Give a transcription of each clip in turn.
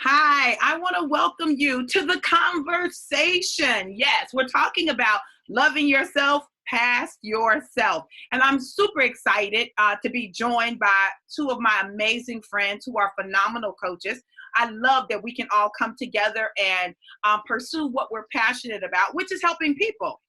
Hi, I want to welcome you to the conversation. Yes, we're talking about loving yourself past yourself. And I'm super excited to be joined by two of my amazing friends who are phenomenal coaches. I love that we can all come together and pursue what we're passionate about, which is helping people,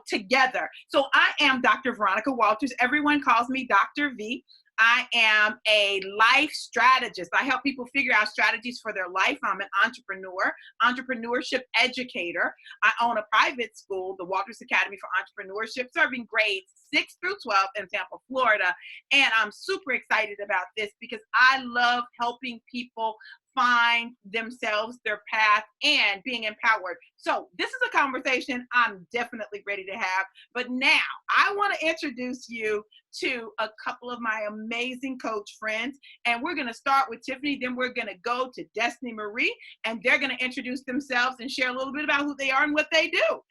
together. So I am Dr. Veronica Walters. Everyone calls me Dr. V. I am a life strategist. I help people figure out strategies for their life. I'm an entrepreneur, entrepreneurship educator. I own a private school, the Walters Academy for Entrepreneurship, serving grades 6 through 12 in Tampa, Florida. And I'm super excited about this because I love helping people find themselves, their path, and being empowered. So this is a conversation I'm definitely ready to have. But now I want to introduce you to a couple of my amazing coach friends. And we're going to start with Tiffani, then we're going to go to Destiny Marie, and they're going to introduce themselves and share a little bit about who they are and what they do.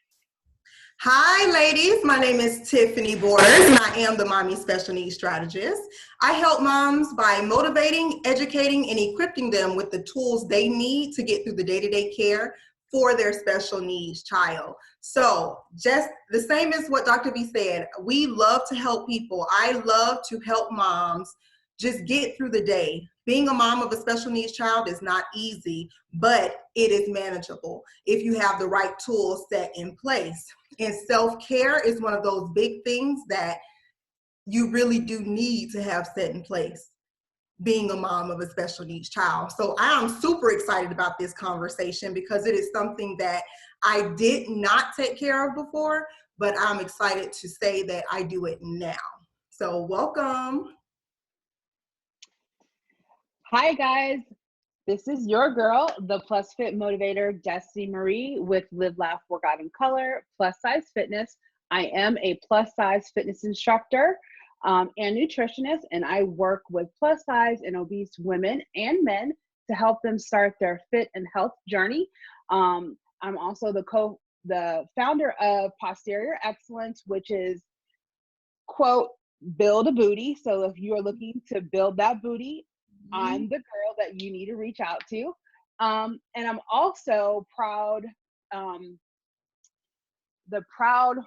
Hi, ladies. My name is Tiffani Borders, and I am the Mommy Special Needs Strategist. I help moms by motivating, educating, and equipping them with the tools they need to get through the day-to-day care for their special needs child. So just the same as what Dr. V said, we love to help people. I love to help moms just get through the day. Being a mom of a special needs child is not easy, but it is manageable if you have the right tools set in place. And self-care is one of those big things that you really do need to have set in place, being a mom of a special needs child. So I am super excited about this conversation because it is something that I did not take care of before, but I'm excited to say that I do it now. So welcome. Hi guys, this is your girl, the Plus Fit Motivator, Destiny Marie with Live, Laugh, Work Out in Color, Plus Size Fitness. I am a plus size fitness instructor and nutritionist, and I work with plus size and obese women and men to help them start their fit and health journey. I'm also the founder of Posterior Excellence, which is, quote, build a booty. So if you are looking to build that booty, I'm the girl that you need to reach out to. And I'm also the proud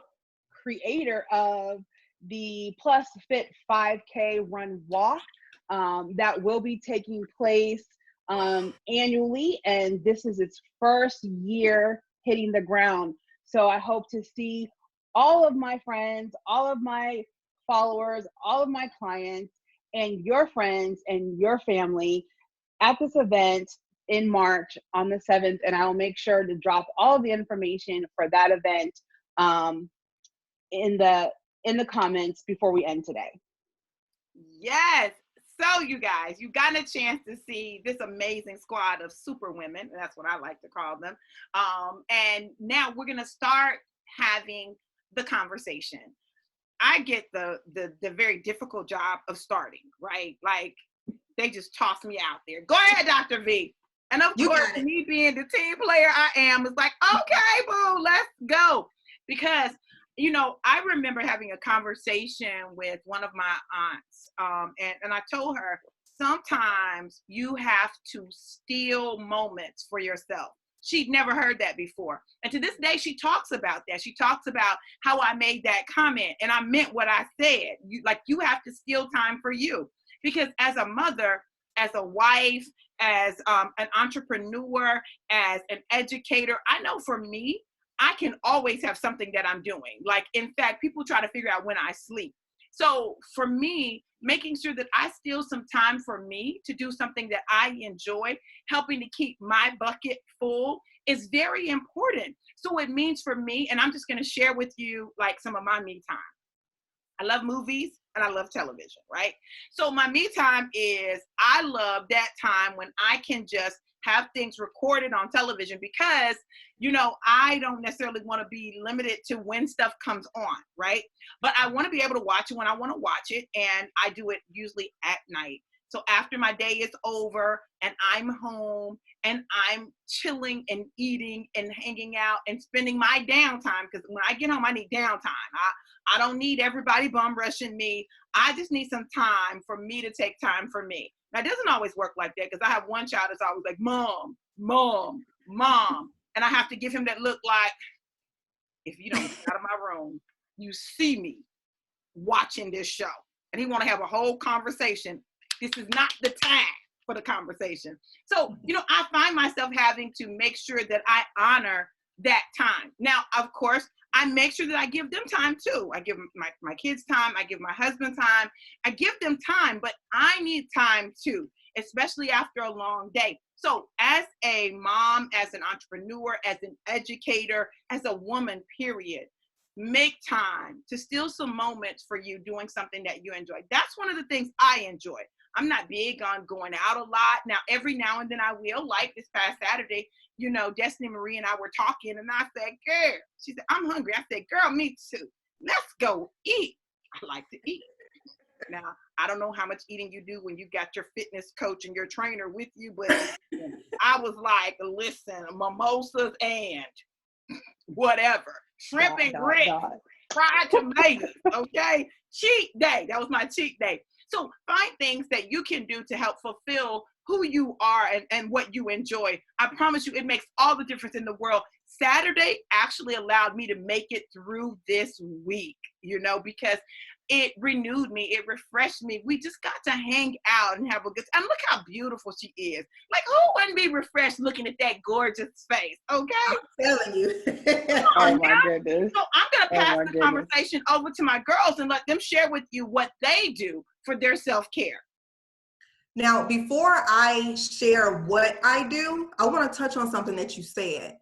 creator of the Plus Fit 5K Run Walk that will be taking place annually. And this is its first year hitting the ground. So I hope to see all of my friends, all of my followers, all of my clients, and your friends and your family at this event in March on the 7th. And I will make sure to drop all of the information for that event in the comments before we end today. Yes. So you guys, you got a chance to see this amazing squad of super women. That's what I like to call them. And now we're going to start having the conversation. I get the very difficult job of starting, right? Like they just toss me out there. Go ahead, Dr. V. And of course, me being the team player I am, is like, okay, boo, let's go. Because, I remember having a conversation with one of my aunts, and I told her, sometimes you have to steal moments for yourself. She'd never heard that before. And to this day, she talks about that. She talks about how I made that comment and I meant what I said. You have to steal time for you. Because as a mother, as a wife, as an entrepreneur, as an educator, I know for me, I can always have something that I'm doing. Like, in fact, people try to figure out when I sleep. So for me, making sure that I steal some time for me to do something that I enjoy, helping to keep my bucket full is very important. So it means for me, and I'm just going to share with you like some of my me time. I love movies and I love television, right? So my me time is, I love that time when I can just have things recorded on television because, I don't necessarily want to be limited to when stuff comes on, right? But I want to be able to watch it when I want to watch it. And I do it usually at night. So after my day is over and I'm home and I'm chilling and eating and hanging out and spending my downtime, because when I get home, I need downtime. I don't need everybody bum rushing me. I just need some time for me to take time for me. Now, it doesn't always work like that because I have one child that's always like, mom, mom, mom. And I have to give him that look like, if you don't get out of my room, you see me watching this show. And he want to have a whole conversation. This is not the time for the conversation. So, I find myself having to make sure that I honor that time. Now, of course, I make sure that I give them time too. I give my kids time. I give my husband time. I give them time, but I need time too, especially after a long day. So as a mom, as an entrepreneur, as an educator, as a woman, period, make time to steal some moments for you doing something that you enjoy. That's one of the things I enjoy. I'm not big on going out a lot. Now, every now and then I will, like this past Saturday, Destiny Marie and I were talking and I said, girl, she said, I'm hungry. I said, girl, me too. Let's go eat. I like to eat. Now, I don't know how much eating you do when you got your fitness coach and your trainer with you, but I was like, listen, mimosas and whatever, shrimp and grits, fried tomatoes, okay? Cheat day. That was my cheat day. So find things that you can do to help fulfill who you are and what you enjoy. I promise you, it makes all the difference in the world. Saturday actually allowed me to make it through this week, because it renewed me. It refreshed me. We just got to hang out and have a good time. And look how beautiful she is. Like, who wouldn't be refreshed looking at that gorgeous face? Okay. I'm telling you. Oh my goodness. So I'm going to pass the conversation over to my girls and let them share with you what they do for their self-care. Now, before I share what I do, I want to touch on something that you said.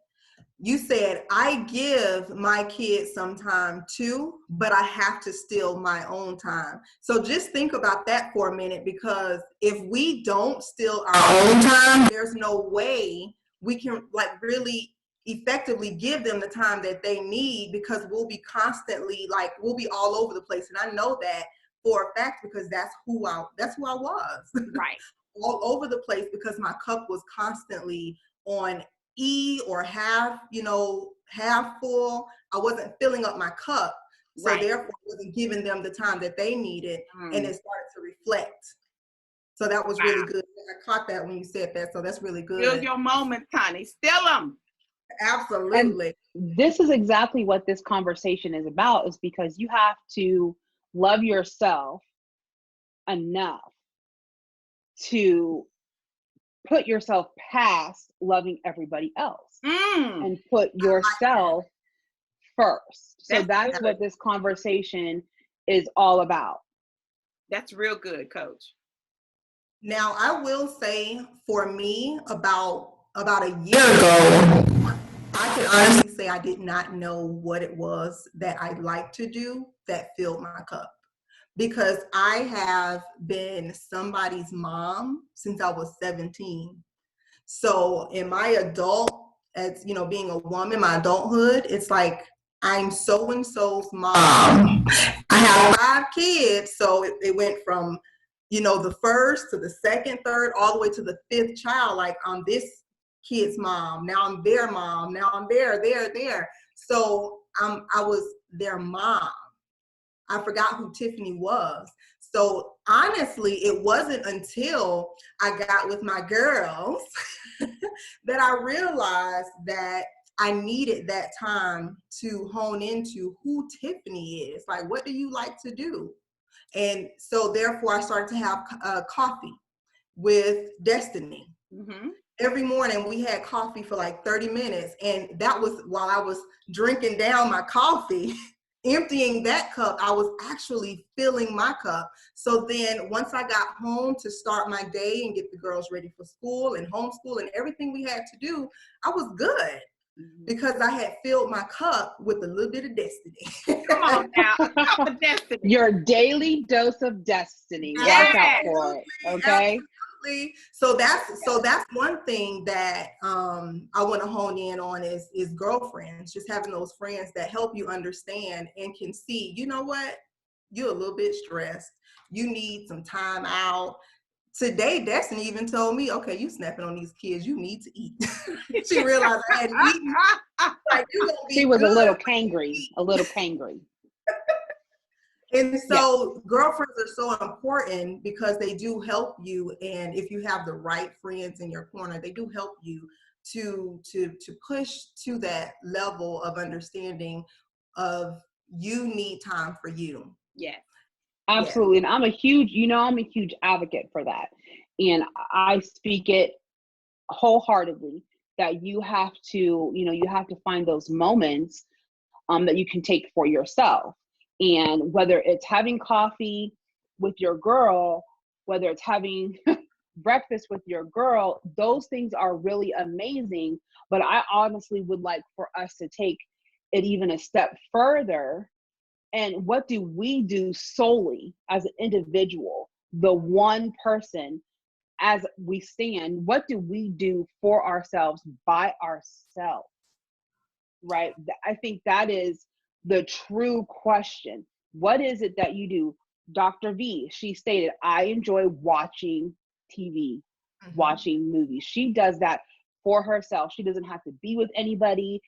You said, I give my kids some time too, but I have to steal my own time. So just think about that for a minute, because if we don't steal our own time, there's no way we can really effectively give them the time that they need, because we'll be constantly we'll be all over the place. And I know that for a fact, because that's who I was. Right. All over the place, because my cup was constantly on E or half full. I wasn't filling up my cup. So therefore I wasn't giving them the time that they needed. And it started to reflect. So that was really good. I caught that when you said that. So that's really good. Steal your moments, honey. Steal them. Absolutely. And this is exactly what this conversation is about, is because you have to love yourself enough to put yourself past loving everybody else and put yourself first. So that's what this conversation is all about. That's real good, Coach. Now, I will say, for me, about a year ago, I can honestly say I did not know what it was that I like to do that filled my cup. Because I have been somebody's mom since I was 17. So in my being a woman, my adulthood, it's like I'm so-and-so's mom. I have 5 kids, so it went from, the first to the second, third, all the way to the 5th child. Like, I'm this kid's mom. Now I'm their mom. Now I'm there. So I was their mom. I forgot who Tiffani was. So honestly, it wasn't until I got with my girls that I realized that I needed that time to hone into who Tiffani is. Like, what do you like to do? And so therefore I started to have coffee with Destiny. Mm-hmm. Every morning we had coffee for like 30 minutes. And that was while I was drinking down my coffee. Emptying that cup, I was actually filling my cup. So then once I got home to start my day and get the girls ready for school and homeschool and everything we had to do, I was good because I had filled my cup with a little bit of Destiny. Come on now, a cup of Destiny. Your daily dose of Destiny. Yes. Watch out for it, okay? Absolutely. So that's one thing that I want to hone in on is girlfriends, just having those friends that help you understand and can see, you know what, you're a little bit stressed. You need some time out. Today, Destiny even told me, okay, you snapping on these kids, you need to eat. She realized I hadn't eaten. Like, she was a little cangry. And so girlfriends are so important because they do help you. And if you have the right friends in your corner, they do help you to push to that level of understanding of you need time for you. Yes. Yeah. Absolutely. And I'm a huge advocate for that. And I speak it wholeheartedly that you have to find those moments that you can take for yourself. And whether it's having coffee with your girl, whether it's having breakfast with your girl, those things are really amazing. But I honestly would like for us to take it even a step further. And what do we do solely as an individual, the one person as we stand? What do we do for ourselves by ourselves? Right? I think that is the true question. What is it that you do? Dr. V, she stated, I enjoy watching TV, watching movies. She does that for herself. She doesn't have to be with anybody.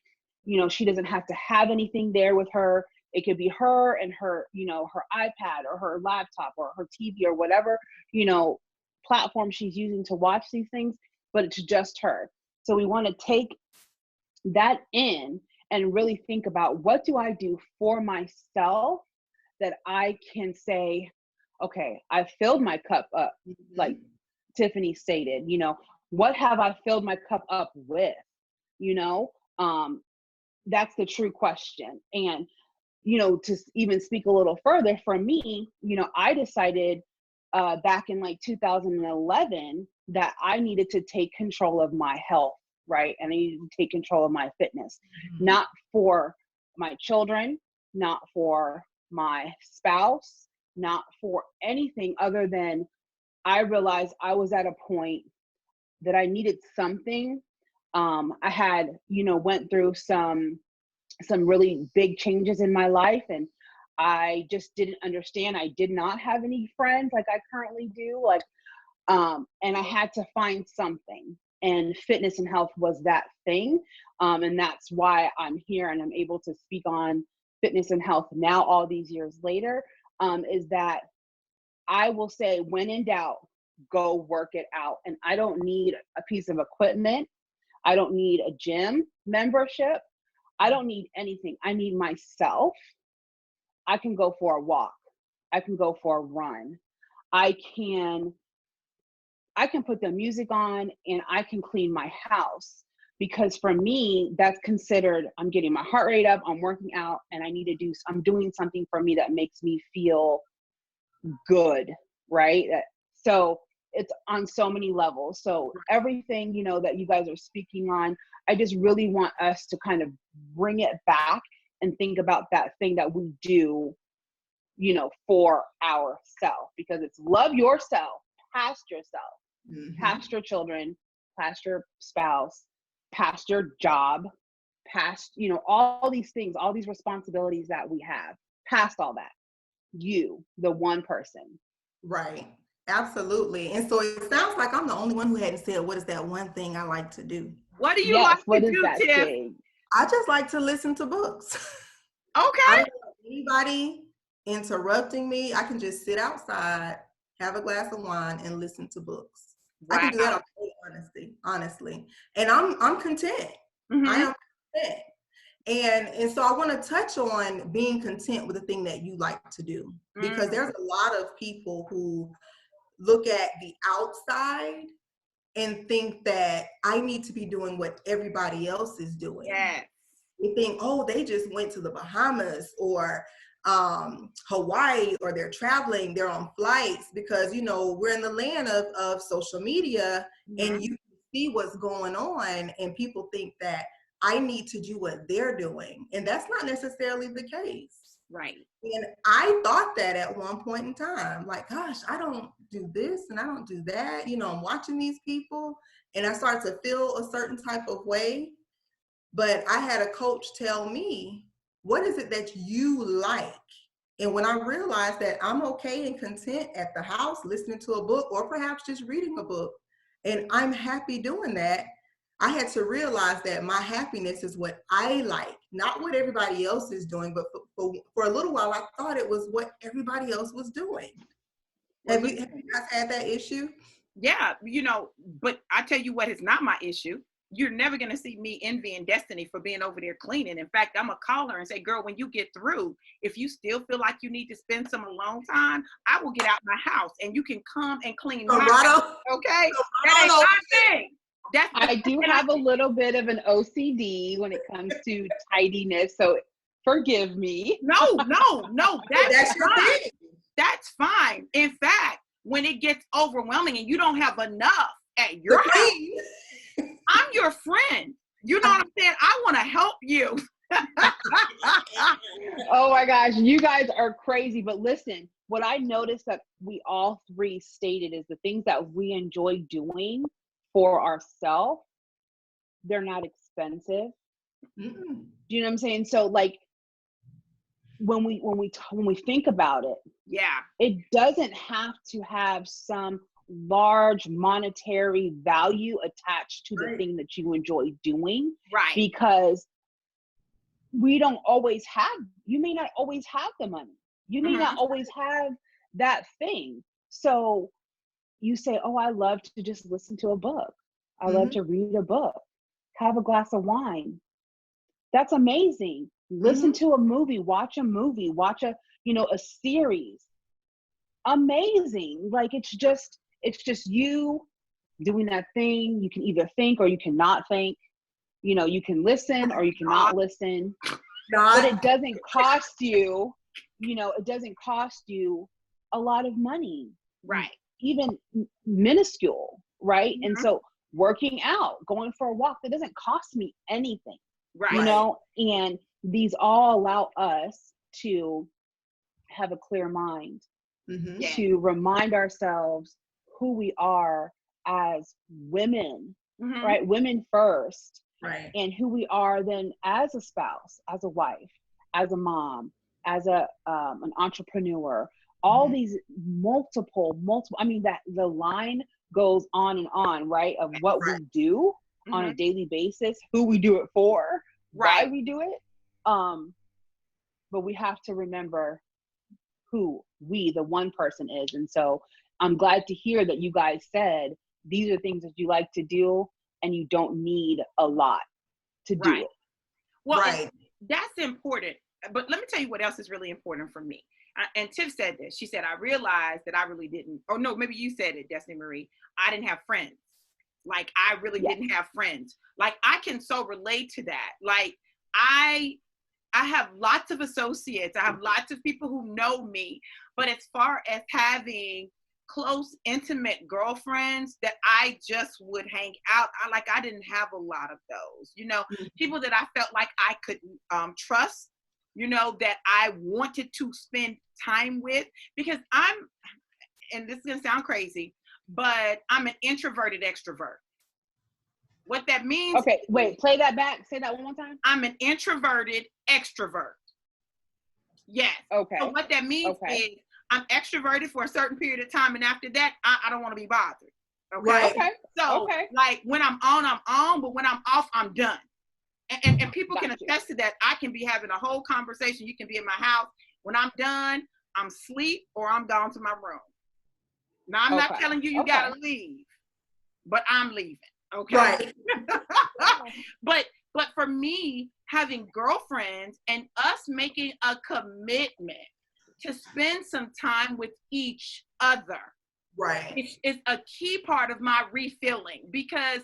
She doesn't have to have anything there with her. It could be her and her, her iPad or her laptop or her TV or whatever, platform she's using to watch these things, but it's just her. So we want to take that in and really think about, what do I do for myself that I can say, okay, I filled my cup up, like Tiffani stated, what have I filled my cup up with? That's the true question. And, to even speak a little further, for me, I decided back in like 2011 that I needed to take control of my health, right? And I needed to take control of my fitness, not for my children, not for my spouse, not for anything other than I realized I was at a point that I needed something. I had, went through some really big changes in my life, and I just didn't understand. I did not have any friends like I currently do. And I had to find something, and fitness and health was that thing. And that's why I'm here and I'm able to speak on fitness and health now, all these years later, is that I will say, when in doubt, go work it out. And I don't need a piece of equipment. I don't need a gym membership. I don't need anything. I need myself. I can go for a walk. I can go for a run. I can put the music on and I can clean my house, because for me, that's considered, I'm getting my heart rate up, I'm working out, and I'm doing something for me that makes me feel good, right? So it's on so many levels. So everything, that you guys are speaking on, I just really want us to kind of bring it back and think about that thing that we do, for ourselves, because it's love yourself, past yourself, past your children, past your spouse, past your job, past, all these things, all these responsibilities that we have, past all that, you, the one person. Right. Absolutely. And so it sounds like I'm the only one who hadn't said, what is that one thing I like to do? What do you Yes, like what to is do, that Tiff? thing? I just like to listen to books. Okay. I don't want anybody interrupting me. I can just sit outside, have a glass of wine, and listen to books. Wow. I can do that all day, honestly. And I'm content. I am content. And so I want to touch on being content with the thing that you like to do, because there's a lot of people who look at the outside and think that I need to be doing what everybody else is doing. Yes. We think, oh, they just went to the Bahamas or Hawaii, or they're traveling, they're on flights, because, we're in the land of social media, and you see what's going on, and people think that I need to do what they're doing. And that's not necessarily the case. Right. And I thought that at one point in time, like, gosh, I don't do this and I don't do that. I'm watching these people and I started to feel a certain type of way. But I had a coach tell me, what is it that you like? And when I realized that I'm okay and content at the house, listening to a book, or perhaps just reading a book, and I'm happy doing that, I had to realize that my happiness is what I like, not what everybody else is doing. But for a little while, I thought it was what everybody else was doing. Have you guys had that issue? Yeah, but I tell you what is not my issue. You're never going to see me envying Destiny for being over there cleaning. In fact, I'm going to call her and say, girl, when you get through, if you still feel like you need to spend some alone time, I will get out my house and you can come and clean my house, okay? That ain't my thing. I do have a little bit of an OCD when it comes to tidiness, so forgive me. No, that's your fine. thing. That's fine. In fact, when it gets overwhelming and you don't have enough at your house, I'm your friend. You know what I'm saying? I want to help you. Oh my gosh, you guys are crazy. But listen, what I noticed that we all three stated is the things that we enjoy doing for ourselves, they're not expensive. Mm-mm. Do you know what I'm saying? So like when we think about it, yeah, it doesn't have to have some large monetary value attached to the thing that you enjoy doing, right? Because we don't always have, you may not always have the money, you may not always have that thing. So you say, oh, I love to just listen to a book, I love to read a book, have a glass of wine. That's amazing. Listen to a movie, watch a a series. Amazing. Like it's just you doing that thing. You can either think or you cannot think. You can listen or you cannot listen. But it doesn't cost you, it doesn't cost you a lot of money. Right. Even minuscule, right? And so working out, going for a walk, that doesn't cost me anything. Right. And these all allow us to have a clear mind, to remind ourselves who we are as women, right? Women first, right? And who we are then as a spouse, as a wife, as a mom, as an entrepreneur. All these multiple. I mean, that the line goes on and on, right? Of what we do on a daily basis, who we do it for, why we do it. But we have to remember who we, the one person, is. And so I'm glad to hear that you guys said these are things that you like to do and you don't need a lot to do it. Well, that's important. But let me tell you what else is really important for me. And Tiff said this. She said, I realized that I really didn't, or no, maybe you said it, Destiny Marie. I didn't have friends. Like, I really didn't have friends. Like, I can so relate to that. Like, I have lots of associates. I have lots of people who know me. But as far as having close, intimate girlfriends that I just would hang out, I didn't have a lot of those. People that I felt like I could trust, that I wanted to spend time with, because and this is going to sound crazy, but I'm an introverted extrovert. What that means. Okay, wait, play that back. Say that one more time. I'm an introverted extrovert. Yes. Okay. So what that means is I'm extroverted for a certain period of time, and after that, I don't want to be bothered. Okay. Right. Okay. So like when I'm on, but when I'm off, I'm done. And people can attest to that. I can be having a whole conversation. You can be in my house. When I'm done, I'm asleep or I'm gone to my room. Now, I'm not telling you got to leave, but I'm leaving. Okay. Right. But for me, having girlfriends and us making a commitment to spend some time with each other. Right. It's a key part of my refilling, because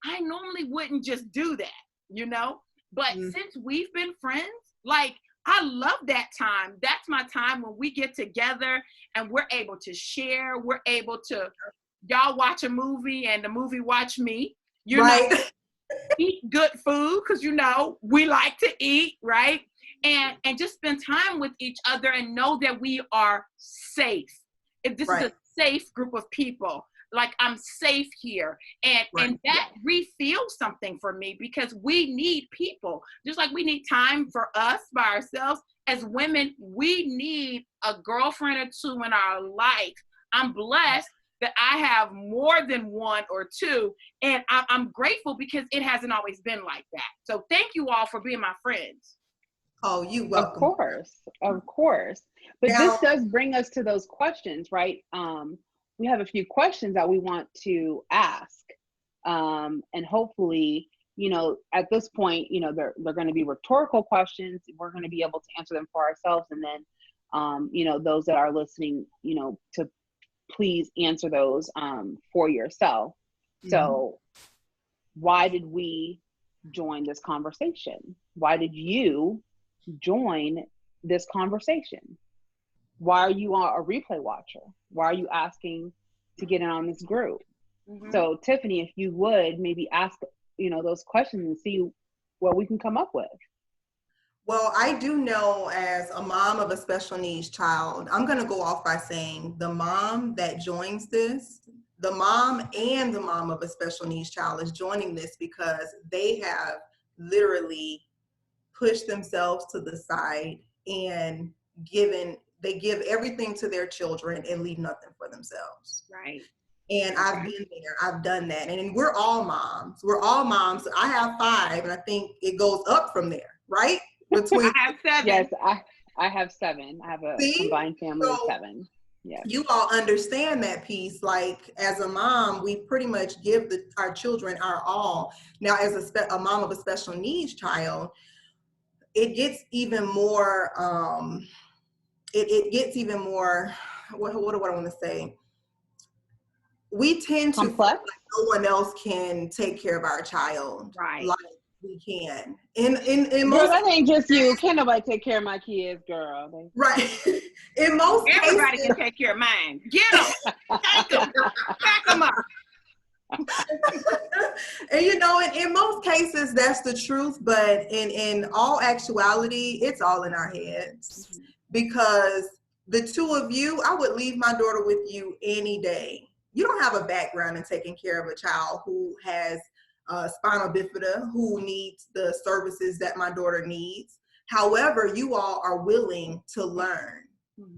I normally wouldn't just do that. But since we've been friends, like, I love that time. That's my time when we get together and we're able to share. We're able to, y'all watch a movie and the movie watch me, eat good food, because, we like to eat, right? And just spend time with each other and know that we are safe. If this is a safe group of people, like, I'm safe here. And that refills something for me, because we need people. Just like we need time for us by ourselves. As women, we need a girlfriend or two in our life. I'm blessed that I have more than one or two. And I'm grateful because it hasn't always been like that. So thank you all for being my friends. Oh, you Of welcome. course, of course. But Now, this does bring us to those questions, right? We have a few questions that we want to ask. And hopefully, at this point, they're going to be rhetorical questions. We're going to be able to answer them for ourselves. And then, those that are listening, to please answer those for yourself. So why did we join this conversation? Why did you join this conversation? Why are you a replay watcher? Why are you asking to get in on this group? So Tiffani, if you would maybe ask, those questions and see what we can come up with. Well, I do know as a mom of a special needs child, I'm going to go off by saying the mom that joins this, the mom and the mom of a special needs child is joining this because they have literally pushed themselves to the side and they give everything to their children and leave nothing for themselves. Right. And I've been there, I've done that. And we're all moms. We're all moms. I have 5, and I think it goes up from there, right? Between I have 7. Yes, I have 7. I have a combined family of 7. Yeah. You all understand that piece. Like as a mom, we pretty much give our children our all. Now, as a mom of a special needs child, it gets even more, it gets even more, what do I want to say? We tend to feel Complex? like no one else can take care of our child like we can. In Girl, most that ain't just you. Can't nobody take care of my kids, girl. right. In most Everybody cases, can take care of mine. Get them. Take them. Back them up. and in most cases that's the truth, but in all actuality it's all in our heads. Because the two of you, I would leave my daughter with you any day. You don't have a background in taking care of a child who has spinal bifida, who needs the services that my daughter needs. However, you all are willing to learn.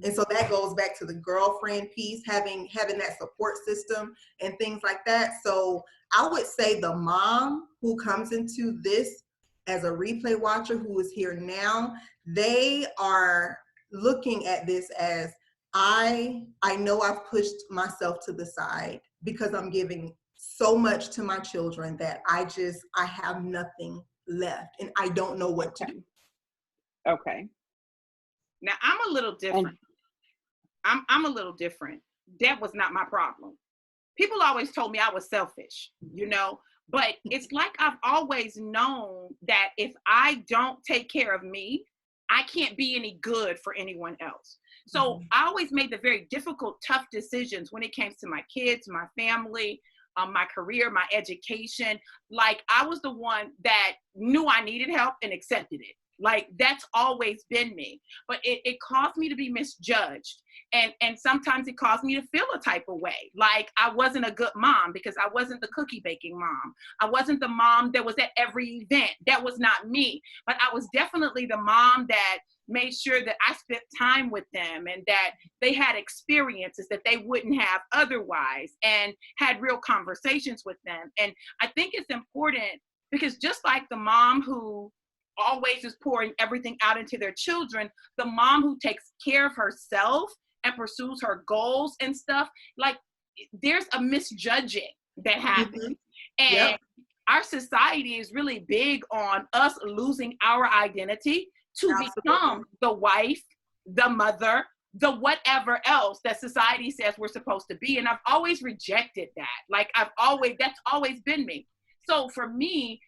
And so that goes back to the girlfriend piece, having that support system and things like that. So I would say the mom who comes into this as a replay watcher who is here now, they are looking at this as I know I've pushed myself to the side because I'm giving so much to my children that I have nothing left and I don't know what to do. Okay. Now I'm a little different. I'm a little different. That was not my problem. People always told me I was selfish, but it's like I've always known that if I don't take care of me, I can't be any good for anyone else. So I always made the very difficult, tough decisions when it came to my kids, my family, my career, my education. Like I was the one that knew I needed help and accepted it. Like that's always been me, but it caused me to be misjudged. And sometimes it caused me to feel a type of way. Like I wasn't a good mom because I wasn't the cookie baking mom. I wasn't the mom that was at every event. That was not me, but I was definitely the mom that made sure that I spent time with them and that they had experiences that they wouldn't have otherwise and had real conversations with them. And I think it's important because just like the mom who always is pouring everything out into their children, the mom who takes care of herself and pursues her goals and stuff, like there's a misjudging that happens. And our society is really big on us losing our identity to become the wife, the mother, the whatever else that society says we're supposed to be. And I've always rejected that. Like that's always been me. So for me,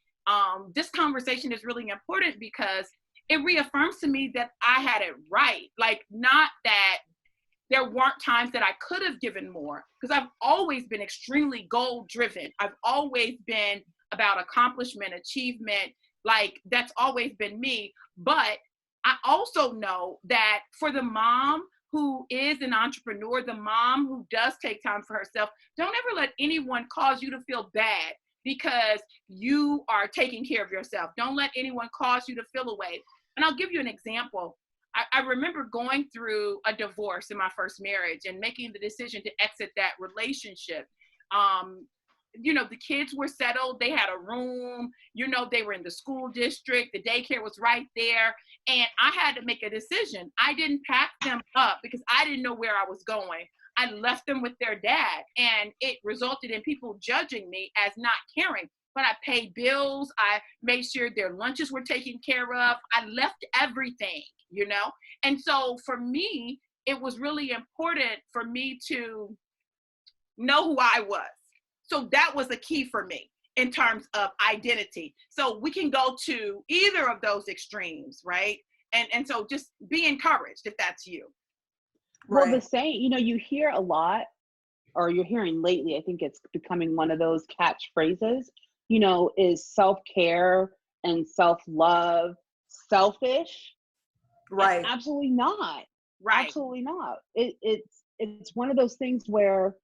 this conversation is really important because it reaffirms to me that I had it right. Like not that there weren't times that I could have given more, because I've always been extremely goal driven. I've always been about accomplishment, achievement. Like that's always been me. But I also know that for the mom who is an entrepreneur, the mom who does take time for herself, don't ever let anyone cause you to feel bad because you are taking care of yourself. Don't let anyone cause you to feel away. And I'll give you an example. I remember going through a divorce in my first marriage and making the decision to exit that relationship. The kids were settled. They had a room, they were in the school district. The daycare was right there. And I had to make a decision. I didn't pack them up because I didn't know where I was going. I left them with their dad, and it resulted in people judging me as not caring. But I paid bills. I made sure their lunches were taken care of. I left everything, And so for me, it was really important for me to know who I was. So that was a key for me in terms of identity. So we can go to either of those extremes, right? And so just be encouraged if that's you. Well, the saying, you hear a lot, or you're hearing lately, I think it's becoming one of those catchphrases, is self-care and self-love selfish? Right. It's absolutely not. Right. Absolutely not. It's one of those things where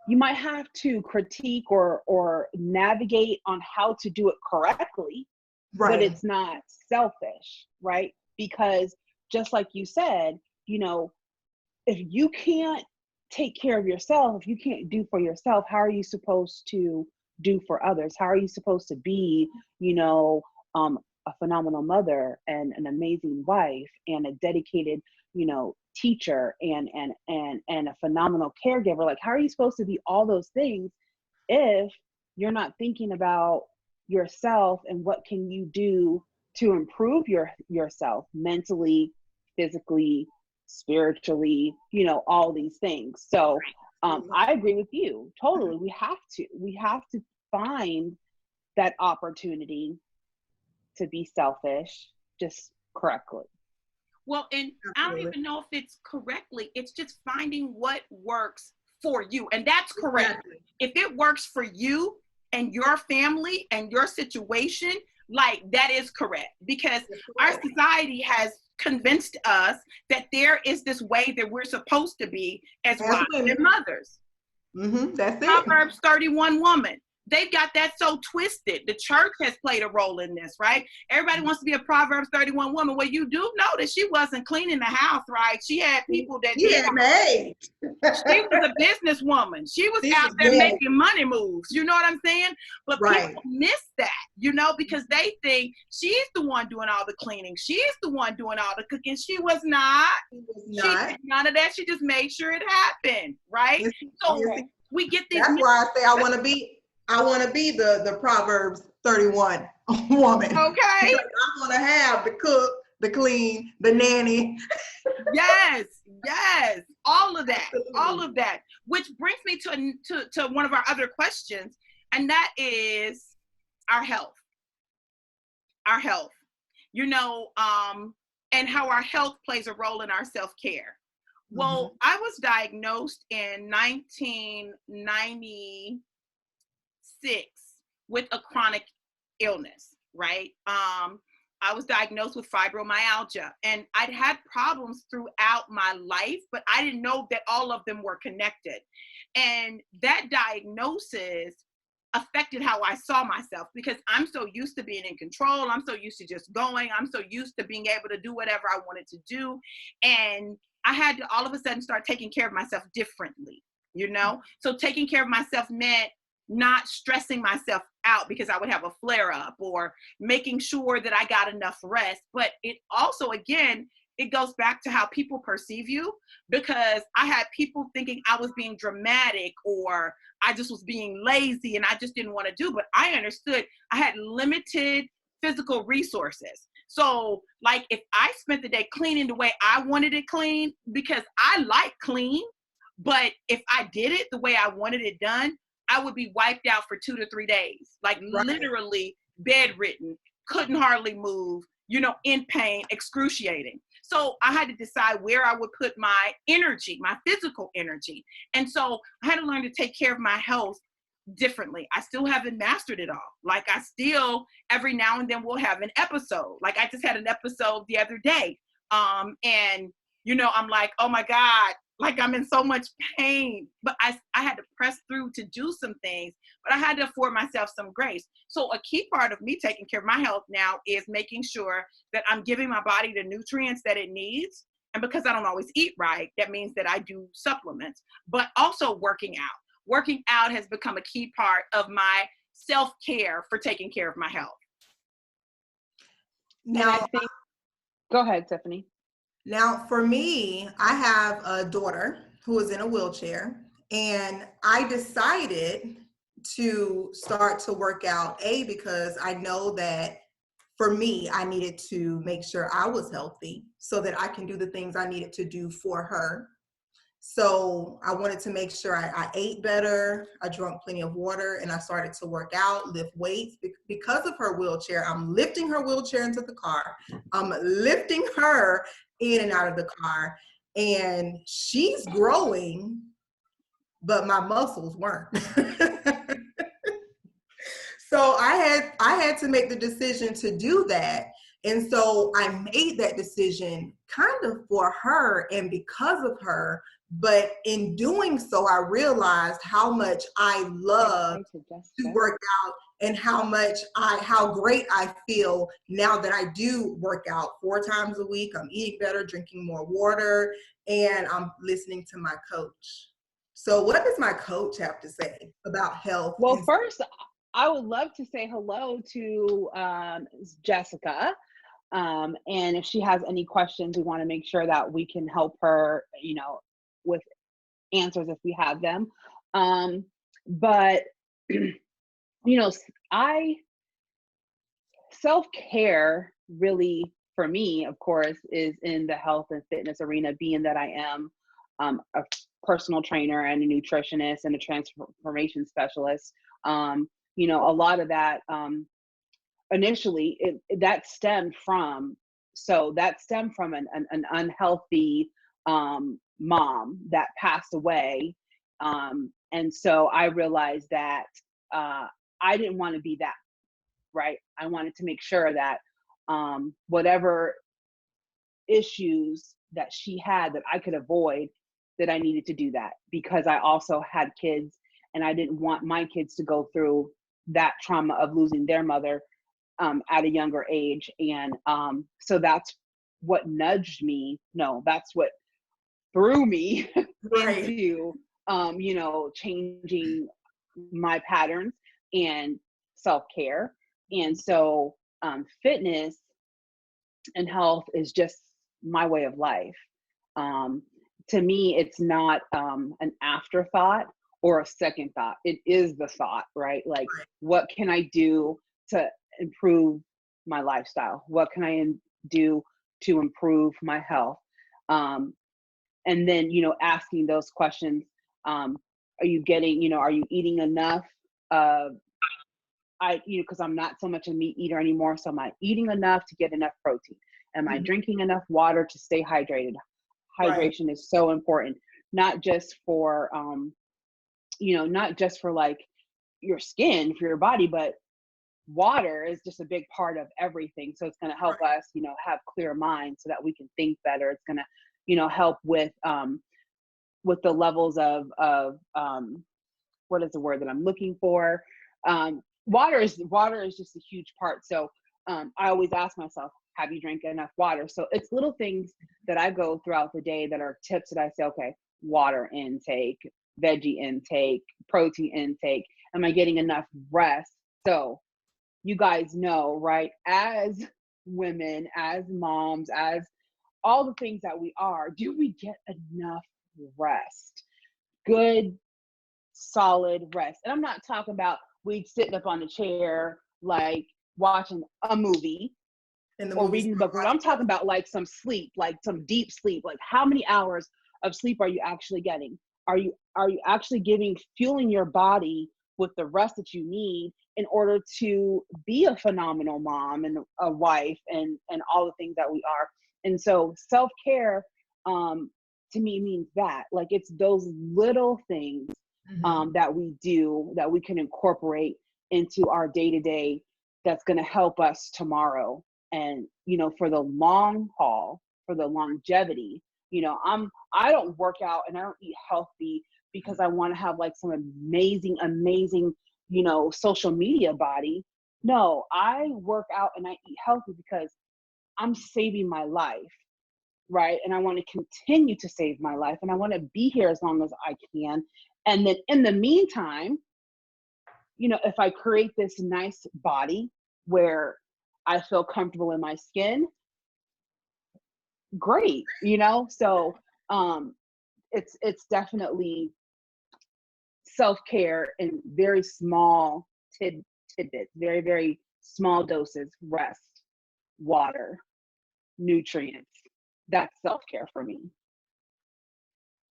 you might have to critique or navigate on how to do it correctly, Right. but it's not selfish, right? Because just like you said, if you can't take care of yourself, if you can't do for yourself, how are you supposed to do for others? How are you supposed to be, a phenomenal mother and an amazing wife and a dedicated, teacher and a phenomenal caregiver? Like, how are you supposed to be all those things if you're not thinking about yourself and what can you do to improve yourself mentally, physically, spiritually, all these things. So I agree with you totally. We have to find that opportunity to be selfish just correctly. Well, and I don't even know if it's correctly. It's just finding what works for you. And that's correct. Exactly. If it works for you and your family and your situation, like, that is correct. Because our society has convinced us that there is this way that we're supposed to be as wives and mothers. Mm-hmm, that's it. Proverbs 31 woman. They've got that so twisted. The church has played a role in this, right? Everybody wants to be a Proverbs 31 woman. Well, you do know that she wasn't cleaning the house, right? She had people that did. She was a businesswoman. She was out there making money moves. You know what I'm saying? But people miss that, because they think she's the one doing all the cleaning. She's the one doing all the cooking. She was not. She did none of that. She just made sure it happened, right? So we get these. That's why I say I want to be the Proverbs 31 woman. Okay. Because I want to have the cook, the clean, the nanny. Yes. All of that. Which brings me to one of our other questions, and that is our health. And how our health plays a role in our self-care. Well, I was diagnosed in 1996 with a chronic illness, right? I was diagnosed with fibromyalgia, and I'd had problems throughout my life, but I didn't know that all of them were connected. And that diagnosis affected how I saw myself, because I'm so used to being in control. I'm so used to just going. I'm so used to being able to do whatever I wanted to do. And I had to all of a sudden start taking care of myself differently, So taking care of myself meant not stressing myself out because I would have a flare up, or making sure that I got enough rest. But it also, again, it goes back to how people perceive you, because I had people thinking I was being dramatic, or I just was being lazy and I just didn't want to do. But I understood I had limited physical resources. So like, if I spent the day cleaning the way I wanted it clean, because I like clean, but if I did it the way I wanted it done, I would be wiped out for 2 to 3 days, like literally bedridden, couldn't hardly move, in pain, excruciating. So I had to decide where I would put my energy, my physical energy. And so I had to learn to take care of my health differently. I still haven't mastered it all. Like, I still, every now and then, will have an episode. Like, I just had an episode the other day. And I'm like, oh my God, like I'm in so much pain, but I had to press through to do some things, but I had to afford myself some grace. So a key part of me taking care of my health now is making sure that I'm giving my body the nutrients that it needs. And because I don't always eat right, that means that I do supplements, but also working out. Working out has become a key part of my self-care for taking care of my health. Now, And I think, go ahead, Tiffani. Now, for me, I have a daughter who is in a wheelchair, and I decided to start to work out, because I know that for me, I needed to make sure I was healthy so that I can do the things I needed to do for her. So I wanted to make sure I ate better, I drank plenty of water, and I started to work out, lift weights. Because of her wheelchair, I'm lifting her wheelchair into the car. I'm lifting her in and out of the car. And she's growing, but my muscles weren't. So I had to make the decision to do that. And so I made that decision kind of for her and because of her. But in doing so, I realized how much I love to work out and how great I feel now that I do work out 4 times a week. I'm eating better, drinking more water, and I'm listening to my coach. So what does my coach have to say about health? Well, first, I would love to say hello to Jessica. And if she has any questions, we want to make sure that we can help her, with answers if we have them. But, self-care really, for me, of course, is in the health and fitness arena, being that I am a personal trainer and a nutritionist and a transformation specialist. A lot of that, initially that stemmed from an unhealthy mom that passed away. And so I realized that I didn't want to be that, right? I wanted to make sure that whatever issues that she had that I could avoid, that I needed to do that, because I also had kids and I didn't want my kids to go through that trauma of losing their mother at a younger age. And so that's what nudged me. No, that's what threw me Right. into, changing my patterns and self-care. And so fitness and health is just my way of life. To me, it's not an afterthought or a second thought. It is the thought, right? Like, what can I do to improve my lifestyle? What can I do to improve my health? And then, asking those questions. Are you eating enough? Because I'm not so much a meat eater anymore. So am I eating enough to get enough protein? Am I drinking enough water to stay hydrated? Hydration is so important, not just for, like your skin, for your body, but water is just a big part of everything. So it's going to help us, have clear minds so that we can think better. It's going to, help with the levels of what is the word that I'm looking for? Water is just a huge part. So I always ask myself, have you drank enough water? So it's little things that I go throughout the day that are tips that I say, okay, water intake, veggie intake, protein intake. Am I getting enough rest? So you guys know, right? As women, as moms, as all the things that we are, do we get enough rest? Good, solid rest. And I'm not talking about we sitting up on a chair, like watching a movie or reading a book. But I'm talking about like some sleep, like some deep sleep. Like, how many hours of sleep are you actually getting? Are you actually fueling your body with the rest that you need in order to be a phenomenal mom and a wife and all the things that we are? And so self-care to me means that, like, it's those little things that we do that we can incorporate into our day-to-day that's going to help us tomorrow. And, for the long haul, for the longevity I don't work out and I don't eat healthy because I want to have like some amazing, social media body. No, I work out and I eat healthy because I'm saving my life, right? And I want to continue to save my life, and I want to be here as long as I can. And then in the meantime, if I create this nice body where I feel comfortable in my skin, great, So it's definitely self-care in very small tidbits, very, very small doses: rest, water, nutrients. That's self-care for me.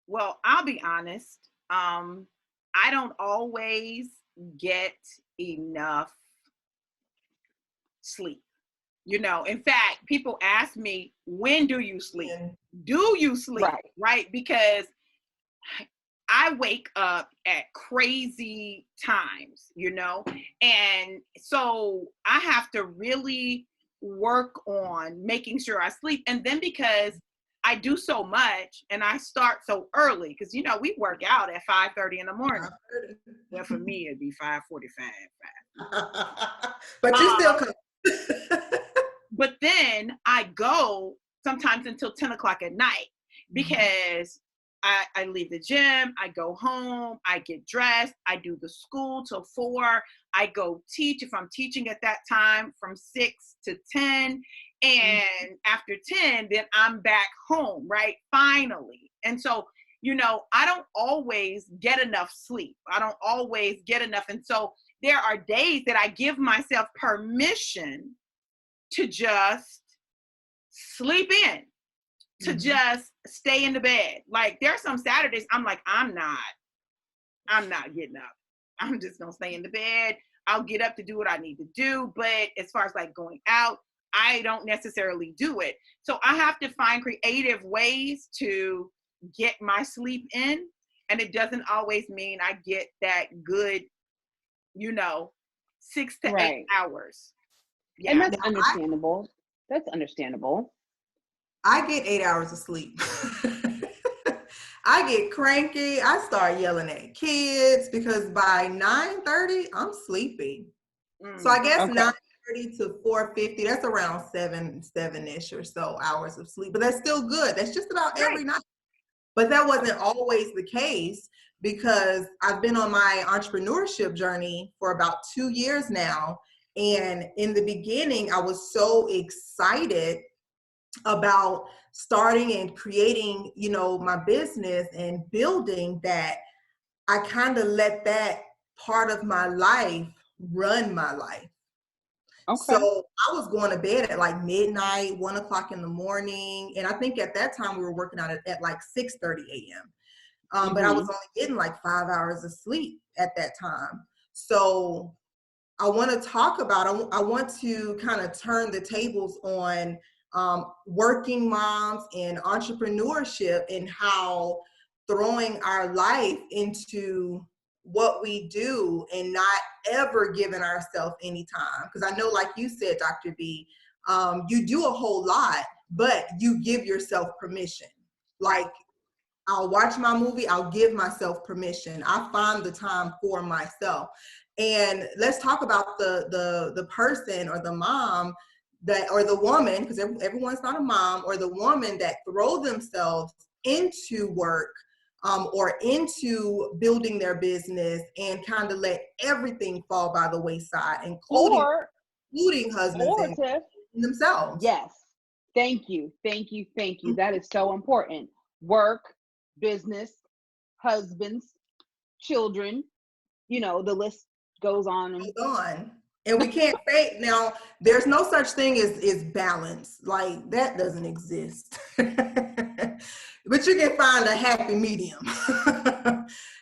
Well, I'll be honest. I don't always get enough sleep. In fact, people ask me, when do you sleep? Do you sleep? Right? Because I wake up at crazy times, and so I have to really work on making sure I sleep. And then because I do so much and I start so early, because we work out at 5:30 in the morning. Well, for me it'd be 5:45. But you still come. But then I go sometimes until 10 o'clock at night, because I leave the gym, I go home, I get dressed, I do the school till 4, I go teach if I'm teaching at that time from 6 to 10, and after 10, then I'm back home, right? Finally. And so, I don't always get enough sleep. I don't always get enough. And so there are days that I give myself permission to just sleep in, to just stay in the bed. Like, there are some Saturdays I'm like, I'm not getting up. I'm just gonna stay in the bed. I'll get up to do what I need to do. But as far as like going out, I don't necessarily do it. So I have to find creative ways to get my sleep in. And it doesn't always mean I get that good, 6 to 8 hours. Yeah. And that's understandable. That's understandable. I get 8 hours of sleep. I get cranky. I start yelling at kids because by 9:30, I'm sleepy. So I guess 9:30 to 4:50, that's around seven-ish or so hours of sleep. But that's still good. That's just about every night. But that wasn't always the case, because I've been on my entrepreneurship journey for about 2 years now. And in the beginning, I was so excited about starting and creating, my business and building, that I kind of let that part of my life run my life. Okay. So I was going to bed at like midnight, 1 o'clock in the morning. And I think at that time we were working out at like 6:30 a.m. But I was only getting like 5 hours of sleep at that time. So I want to talk about, I want to kind of turn the tables on working moms and entrepreneurship, and how throwing our life into what we do and not ever giving ourselves any time. Because I know, like you said, Dr. B, you do a whole lot, but you give yourself permission. Like, I'll watch my movie, I'll give myself permission. I find the time for myself. And let's talk about the person or the mom that, or the woman, because everyone's not a mom, or the woman that throw themselves into work or into building their business and kind of let everything fall by the wayside, including husbands and themselves. Yes. Thank you. That is so important. Work, business, husbands, children, the list goes on and on. And we can't say, now, there's no such thing as balance. Like, that doesn't exist. But you can find a happy medium.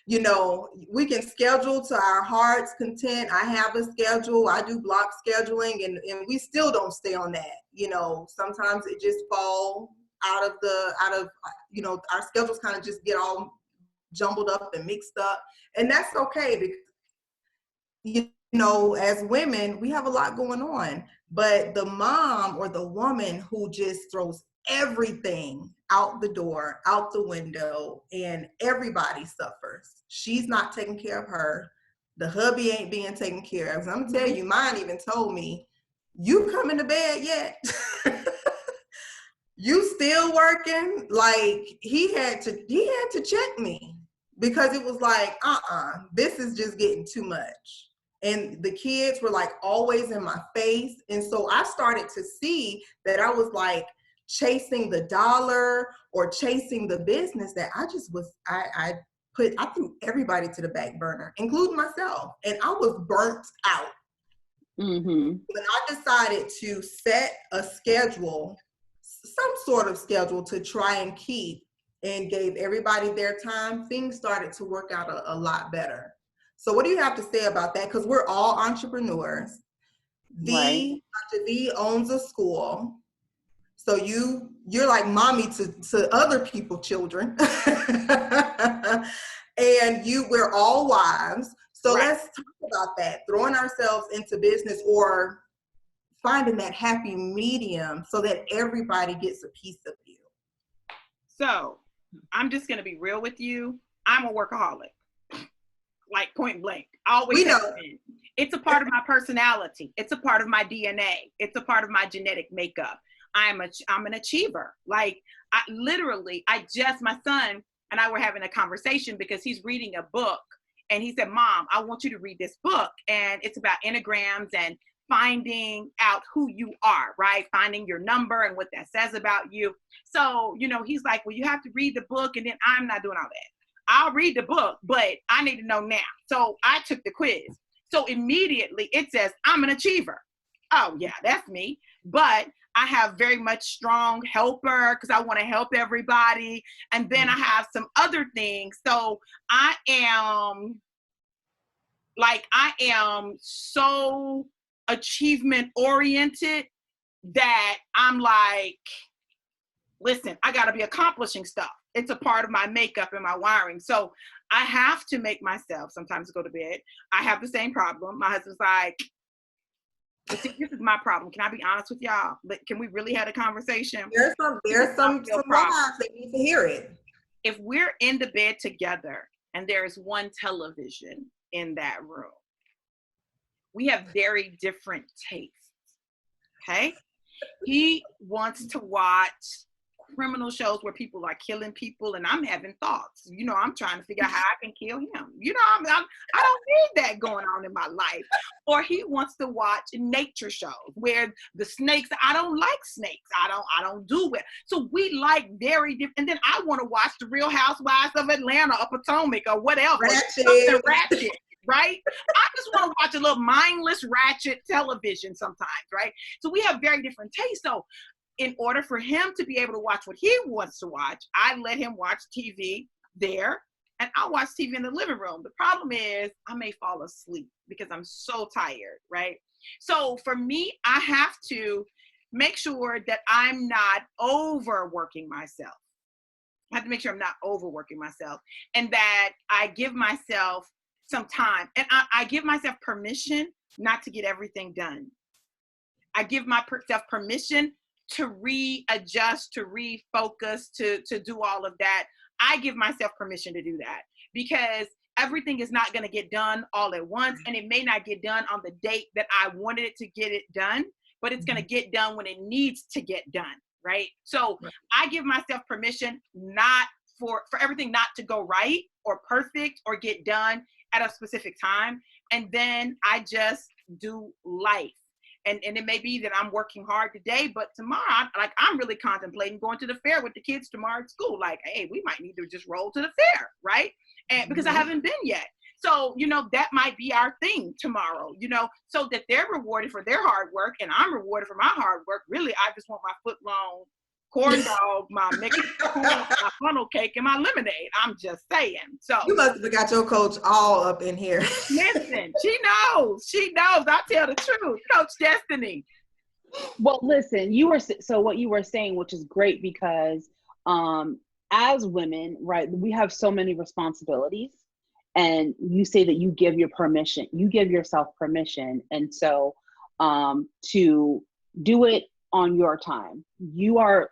We can schedule to our heart's content. I have a schedule. I do block scheduling, and we still don't stay on that. Sometimes it just falls out of our schedules kind of just get all jumbled up and mixed up. And that's okay, because as women, we have a lot going on. But the mom or the woman who just throws everything out the door, out the window, and everybody suffers. She's not taking care of her. The hubby ain't being taken care of. So I'm gonna tell you, mine even told me, you coming to bed yet? You still working? Like he had to check me, because it was like, this is just getting too much. And the kids were like always in my face. And so I started to see that I was like chasing the dollar or chasing the business, that I just was, I threw everybody to the back burner, including myself. And I was burnt out. Mm-hmm. When I decided to set a schedule, some sort of schedule to try and keep, and gave everybody their time, things started to work out a lot better. So what do you have to say about that? Because we're all entrepreneurs. Right. Dr. V owns a school. So you're like mommy to other people, children. And we're all wives. So Right. let's talk about that, throwing ourselves into business or finding that happy medium so that everybody gets a piece of you. So I'm just going to be real with you. I'm a workaholic, like point blank. I always have been. It's a part of my personality. It's a part of my DNA. It's a part of my genetic makeup. I'm an achiever. Like my son and I were having a conversation because he's reading a book, and he said, Mom, I want you to read this book. And it's about enneagrams and finding out who you are, right? Finding your number and what that says about you. So, he's like, well, you have to read the book. And then I'm not doing all that. I'll read the book, but I need to know now. So I took the quiz. So immediately it says, I'm an achiever. Oh yeah, that's me. But I have very much strong helper, because I want to help everybody. And then I have some other things. So I am so achievement oriented that I'm like, listen, I got to be accomplishing stuff. It's a part of my makeup and my wiring. So I have to make myself sometimes go to bed. I have the same problem. My husband's like, this is my problem. Can I be honest with y'all? Can we really have a conversation? There's some wives that need to hear it. If we're in the bed together and there's one television in that room, we have very different tastes, okay? He wants to watch criminal shows where people are killing people, and I'm having thoughts. I'm trying to figure out how I can kill him. I don't need that going on in my life. Or he wants to watch nature shows where the snakes, I don't like snakes. I don't do it. So we like very different. And then I want to watch the Real Housewives of Atlanta or Potomac or whatever. Something ratchet. Right? I just want to watch a little mindless ratchet television sometimes, right? So we have very different tastes. So in order for him to be able to watch what he wants to watch, I let him watch TV there, and I'll watch TV in the living room. The problem is I may fall asleep because I'm so tired, right? So for me, I have to make sure that I'm not overworking myself. I have to make sure I'm not overworking myself, and that I give myself some time, and I give myself permission not to get everything done. I give myself permission to readjust, to refocus, to do all of that. I give myself permission to do that, because everything is not going to get done all at once, and it may not get done on the date that I wanted it to get it done, but it's going to get done when it needs to get done, right? So I give myself permission not for everything not to go right or perfect or get done at a specific time. And then I just do life. And it may be that I'm working hard today, but tomorrow, I'm really contemplating going to the fair with the kids tomorrow at school. Like, hey, we might need to just roll to the fair, right? And because I haven't been yet. So, that might be our thing tomorrow, so that they're rewarded for their hard work and I'm rewarded for my hard work. Really, I just want my foot-long corn dog, my mixed corn, my funnel cake, and my lemonade. I'm just saying. So you must have got your coach all up in here. Listen, she knows. I tell the truth. Coach Destiny. Well, listen, what you were saying, which is great, because as women, right, we have so many responsibilities, and you say that you give yourself permission, and so to do it on your time. You are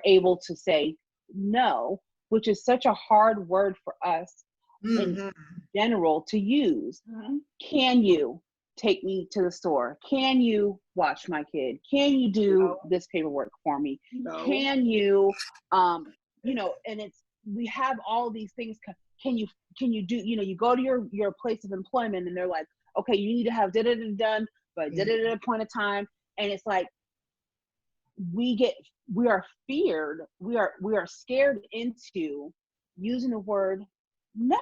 able to say, no, which is such a hard word for us in Mm-hmm. general to use. Mhm. Can you take me to the store? Can you watch my kid? Can you do No. this paperwork for me? No. Can you, and we have all these things. Can you do, you go to your place of employment and they're like, okay, you need to have done by a point of time. And it's like, we are scared into using the word no.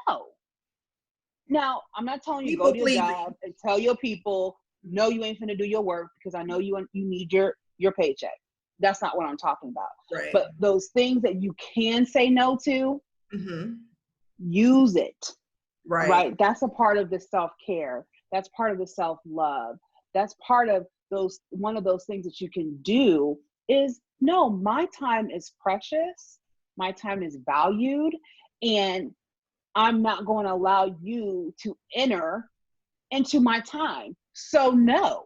Now, I'm not telling you go People to your pleasing. job and tell your people, no, you ain't finna do your work because I know you need your paycheck. That's not what I'm talking about. Right. But those things that you can say no to, Mm-hmm. use it. Right. That's a part of the self-care. That's part of the self-love. That's part of one of those things that you can do is, no, my time is precious. My time is valued. And I'm not going to allow you to enter into my time. So no,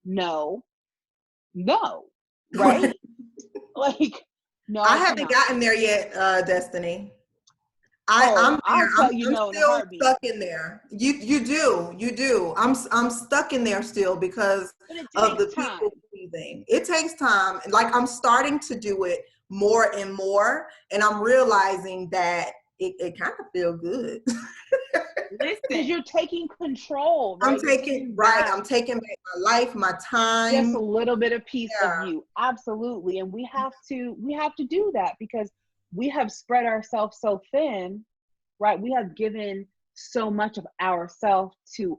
right? Like, no, I I haven't cannot. gotten there yet, Destiny. Oh, I'm I'll there. tell I'm you no in a still heartbeat. stuck in there. You do. I'm stuck in there still because But it of the takes people time. pleasing. It takes time. Like I'm starting to do it more and more, and I'm realizing that it kind of feels good. Because Listen, you're taking control, right? You're taking back I'm taking back my life, my just a time. little bit of piece of Yeah, you. Absolutely. And we have to do that because we have spread ourselves so thin, right? We have given so much of ourselves to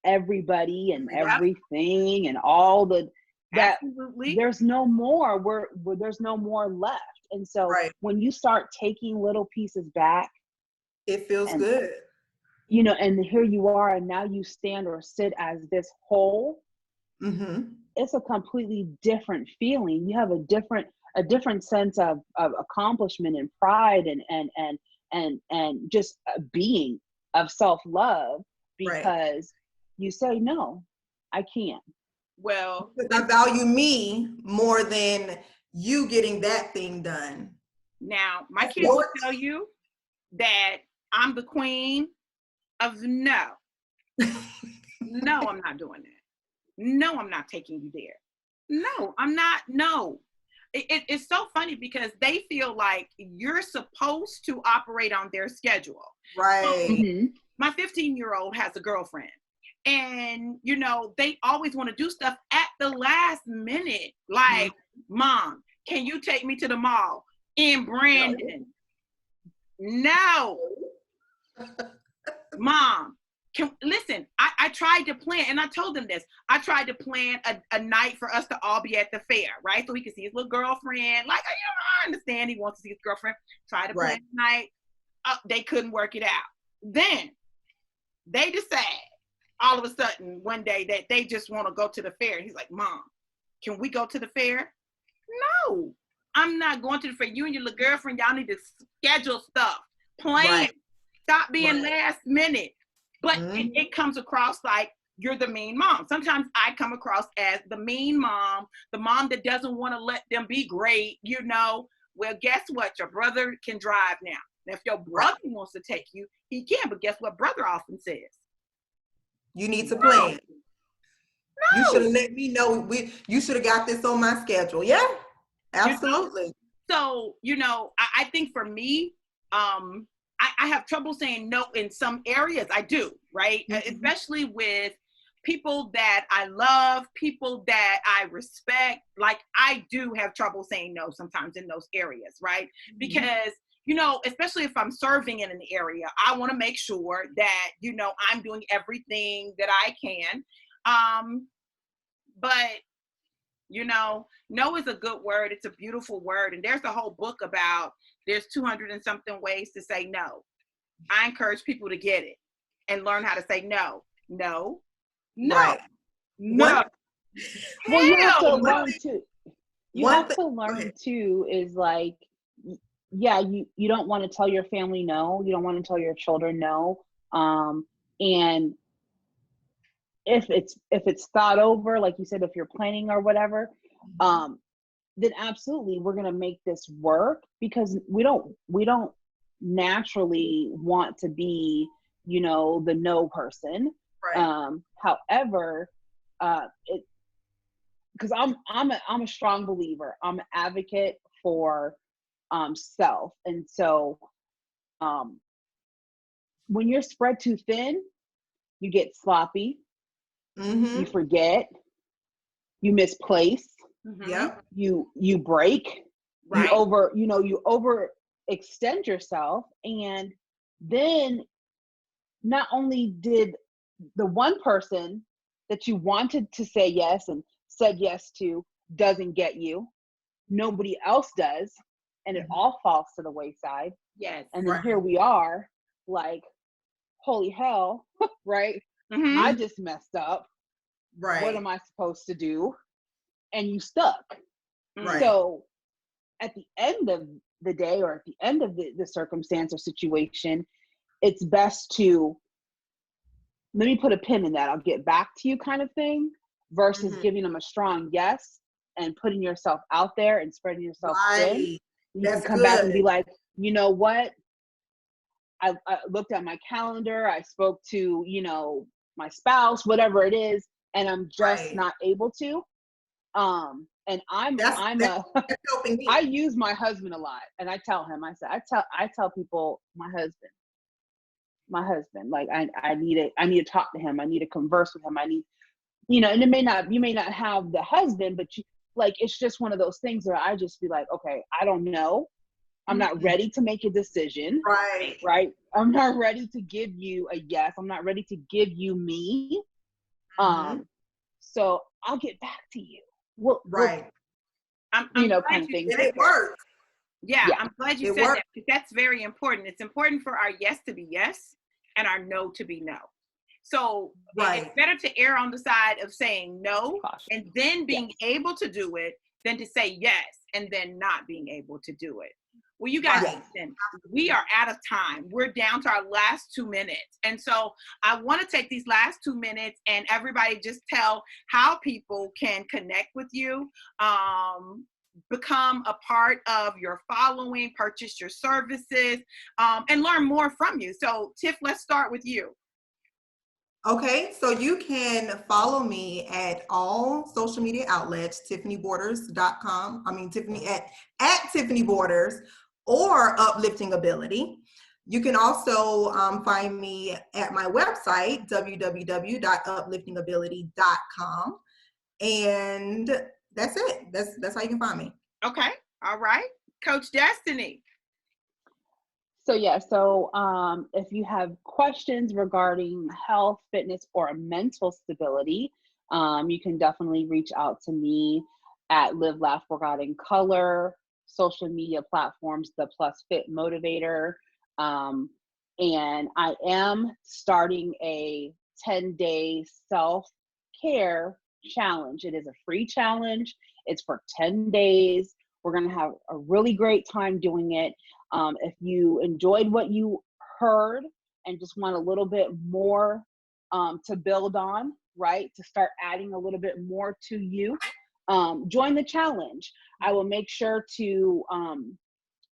everybody and yep, everything and all that absolutely. there's no more there's no more left. And so right. when you start taking little pieces back It feels and good. and here you are and now you stand or sit as this whole, Mm-hmm. it's a completely different feeling. You have a different sense of accomplishment and pride and just a being of self-love Right. because you say no, I can't. Well, Because I listen, value me more than you getting that thing done. now my That's kids will yours. tell you that I'm the queen of no. No, I'm not doing that. No, I'm not taking you there. No, I'm not. No. It's so funny because they feel like you're supposed to operate on their schedule. So Right. Mm-hmm. my 15-year-old has a girlfriend. And, they always want to do stuff at the last minute. Like, Mom, can you take me to the mall in Brandon? No. Mom, listen, I tried to plan, and I told them this. I tried to plan a night for us to all be at the fair, right? So he could see his little girlfriend. Like, I understand he wants to see his girlfriend. Try to plan a night. They couldn't work it out. Then they decide all of a sudden one day that they just want to go to the fair. He's like, Mom, can we go to the fair? No, I'm not going to the fair. You and your little girlfriend, y'all need to schedule stuff. Plan. Right. Stop being Right. last minute. But it comes across like you're the mean mom. Sometimes I come across as the mean mom, the mom that doesn't want to let them be great, Well, guess what? Your brother can drive now. Now, if your brother wants to take you, he can. But guess what brother often says? You need to No, plan. You should have let me know. You should have got this on my schedule. Yeah, you know? absolutely. So, I think for me, I have trouble saying no in some areas. I do, right? Especially with people that I love, people that I respect. Like, I do have trouble saying no sometimes in those areas, right? Because, especially if I'm serving in an area, I want to make sure that, I'm doing everything that I can. But no is a good word. It's a beautiful word. And there's a whole book about there's 200 and something ways to say no. I encourage people to get it and learn how to say no. No. No. Right. No. Well, you have to Hell no. learn to One thing. Go learn ahead. too is like, yeah, you don't want to tell your family no. You don't want to tell your children no. And if it's thought over, like you said, if you're planning or whatever, then absolutely we're going to make this work, because we don't naturally want to be, the no person. Right. However, it because I'm a strong believer. I'm an advocate for self. And so um when you're spread too thin, you get sloppy, you Mm-hmm. forget, you misplace, Mhm. Yep. you break, Right. you over extend yourself. And then not only did the one person that you wanted to say yes and said yes to doesn't get you, nobody else does, and it Mhm. all falls to the wayside. Yes. And then Right. here we are, like, holy hell, right? Mhm. I just messed up. What Right. am I supposed to do? And you stuck. Mm. Right. So at the end of the day, or at the end of the circumstance or situation, it's best to, let me put a pin in that, I'll get back to you kind of thing, versus Mhm. giving them a strong yes and putting yourself out there and spreading yourself thin. Right. You can That's come back and be good. like, you know what? I looked at my calendar, I spoke to, my spouse, whatever it is, and I'm just Right. not able to. And That's I'm that's, a that's helping I me. use my husband a lot, and I tell him, I tell people, my husband, like, I need to talk to him. I need to converse with him. I need, and you may not have the husband, but like, it's just one of those things where I just be like, okay, I don't know. I'm not Mhm. ready to make a decision, Right. right? I'm not ready to give you a yes. I'm not ready to give you me. Mhm. Um, so I'll get back to you. We'll Right. I'm kind glad of you thing. And said it that. works. Yeah, Yeah. I'm glad you It said works. that, because that's very important. It's important for our yes to be yes and our no to be no. So it's Right. better to err on the side of saying no Caution. and then Yes. being able to do it than to say yes and then not being able to do it. Well, you guys, Yes. Right. listen, we are out of time. We're down to our last 2 minutes. And so I want to take these last 2 minutes and everybody just tell how people can connect with you, become a part of your following, purchase your services, and learn more from you. So Tiff, let's start with you. Okay, so you can follow me at all social media outlets, TiffaniBorders.com. I mean, Tiffany at Tiffani Borders or Uplifting Ability. You can also find me at my website, www.upliftingability.com. And that's it. That's how you can find me. Okay. All right. Coach Destiny. So yeah, if you have questions regarding health, fitness, or mental stability, you can definitely reach out to me at Live, Laugh, Work Out in Color, social media platforms, the Plus Fit Motivator. And I am starting a 10-day self-care challenge. It is a free challenge. It's for 10 days. We're going to have a really great time doing it. If you enjoyed what you heard and just want a little bit more to build on, right, to start adding a little bit more to you, join the challenge. I will make sure to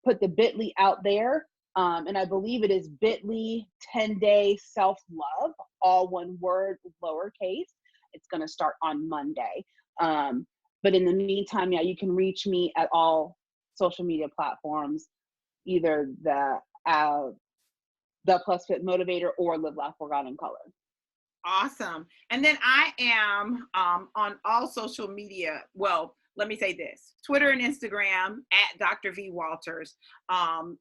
put the bit.ly out there. And I believe it is bit.ly 10-day self-love, all one word, lowercase. It's going to start on Monday. But in the meantime, yeah, you can reach me at all social media platforms, either the Plus Fit Motivator or Live, Laugh, Work Out in Color. Awesome. And then I am on all social media. Well, let me say this: Twitter and Instagram at Dr. V Walters. On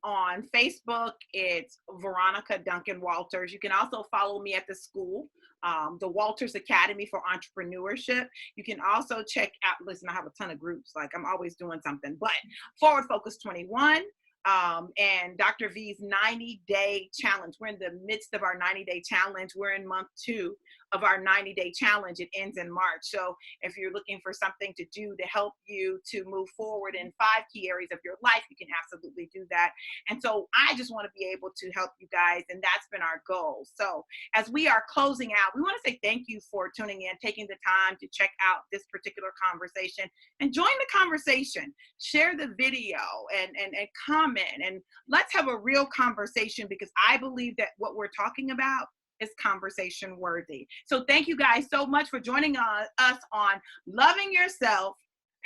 Facebook, it's Veronica Duncan Walters. You can also follow me at the school, the Walters Academy for Entrepreneurship. You can also check out, listen, I have a ton of groups, like I'm always doing something, but Forward Focus 21. And Dr. V's 90-day challenge. We're in the midst of our 90-day challenge. We're in month 2 of our 90-day challenge. It ends in March. So if you're looking for something to do to help you to move forward in 5 key areas of your life, you can absolutely do that. And so I just want to be able to help you guys, and that's been our goal. So as we are closing out, we want to say thank you for tuning in, taking the time to check out this particular conversation, and join the conversation. Share the video and comment, and let's have a real conversation, because I believe that what we're talking about is conversation worthy. So thank you guys so much for joining us on Loving Yourself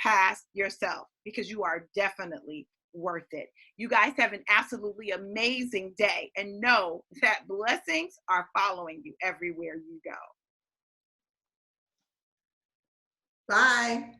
Past Yourself, because you are definitely worth it. You guys have an absolutely amazing day, and know that blessings are following you everywhere you go. Bye.